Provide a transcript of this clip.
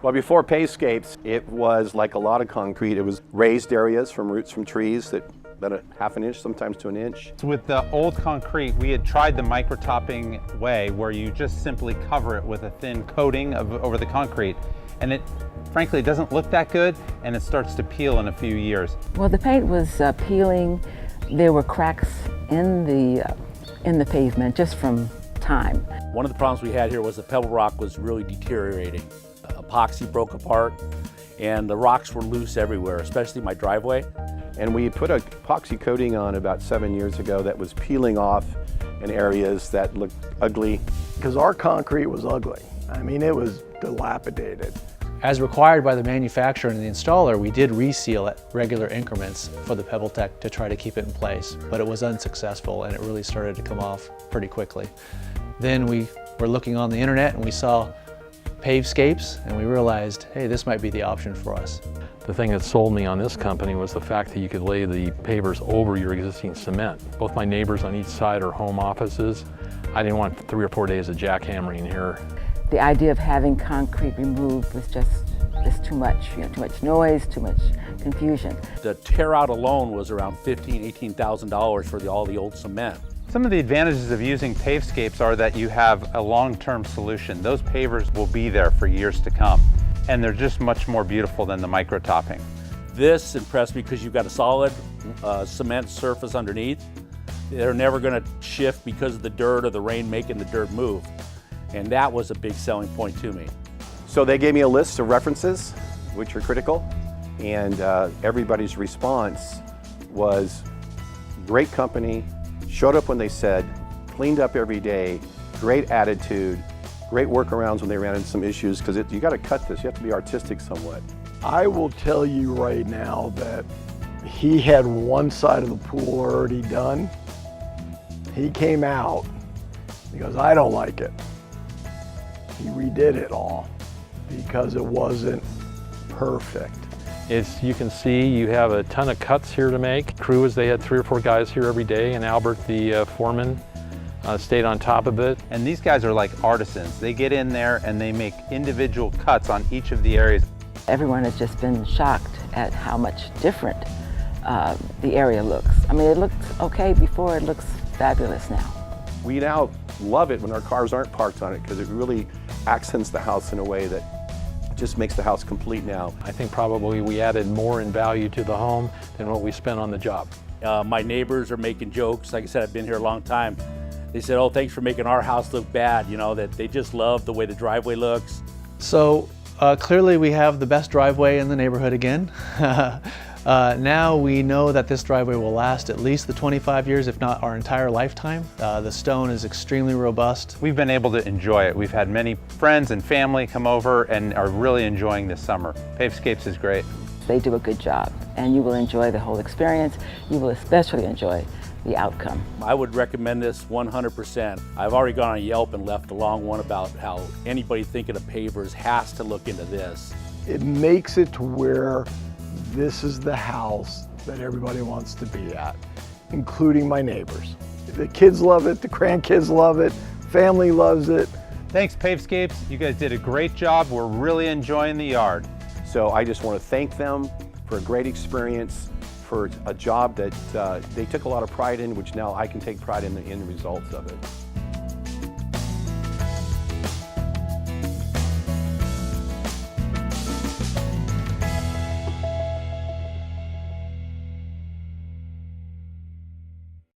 Well, before Pavescapes, it was like a lot of concrete. It was raised areas from roots from trees that about a half an inch, sometimes to an inch. With the old concrete, we had tried the micro-topping way where you just simply cover it with a thin coating over the concrete. And it, frankly, doesn't look that good, and it starts to peel in a few years. Well, the paint was peeling. There were cracks in the pavement just from time. One of the problems we had here was the pebble rock was really deteriorating. Epoxy broke apart, and the rocks were loose everywhere, especially my driveway. And we put a epoxy coating on about 7 years ago that was peeling off in areas that looked ugly. Because our concrete was ugly. I mean, it was dilapidated. As required by the manufacturer and the installer, we did reseal at regular increments for the PebbleTech to try to keep it in place, but it was unsuccessful and it really started to come off pretty quickly. Then we were looking on the internet and we saw Pavescapes and we realized, hey, this might be the option for us. The thing that sold me on this company was the fact that you could lay the pavers over your existing cement. Both my neighbors on each side are home offices. I didn't want 3 or 4 days of jackhammering here. The idea of having concrete removed was just too much, too much noise, too much confusion. The tear out alone was around $15,000, $18,000 for all the old cement. Some of the advantages of using Pavescapes are that you have a long-term solution. Those pavers will be there for years to come, and they're just much more beautiful than the micro-topping. This impressed me because you've got a solid cement surface underneath. They're never going to shift because of the dirt or the rain making the dirt move. And that was a big selling point to me. So they gave me a list of references, which are critical, and everybody's response was great company, showed up when they said, cleaned up every day, great attitude, great workarounds when they ran into some issues, because you got to cut this, you have to be artistic somewhat. I will tell you right now that he had one side of the pool already done. He came out, he goes, I don't like it. He redid it all because it wasn't perfect. As you can see, you have a ton of cuts here to make. Crews, they had 3 or 4 guys here every day, and Albert, the foreman, stayed on top of it. And these guys are like artisans. They get in there and they make individual cuts on each of the areas. Everyone has just been shocked at how much different the area looks. I mean, it looked okay before, it looks fabulous now. We now love it when our cars aren't parked on it because it really accents the house in a way that just makes the house complete now. I think probably we added more in value to the home than what we spent on the job. My neighbors are making jokes. Like I said, I've been here a long time. They said, oh, thanks for making our house look bad. You know, that they just love the way the driveway looks. So clearly we have the best driveway in the neighborhood again. Now we know that this driveway will last at least the 25 years, if not our entire lifetime. The stone is extremely robust. We've been able to enjoy it. We've had many friends and family come over and are really enjoying this summer. Pavescapes is great. They do a good job, and you will enjoy the whole experience. You will especially enjoy the outcome. I would recommend this 100%. I've already gone on Yelp and left a long one about how anybody thinking of pavers has to look into this. It makes it to where this is the house that everybody wants to be at, including my neighbors. The kids love it, the grandkids love it, family loves it. Thanks, Pavescapes. You guys did a great job. We're really enjoying the yard. So I just want to thank them for a great experience, for a job that they took a lot of pride in, which now I can take pride in the end results of it.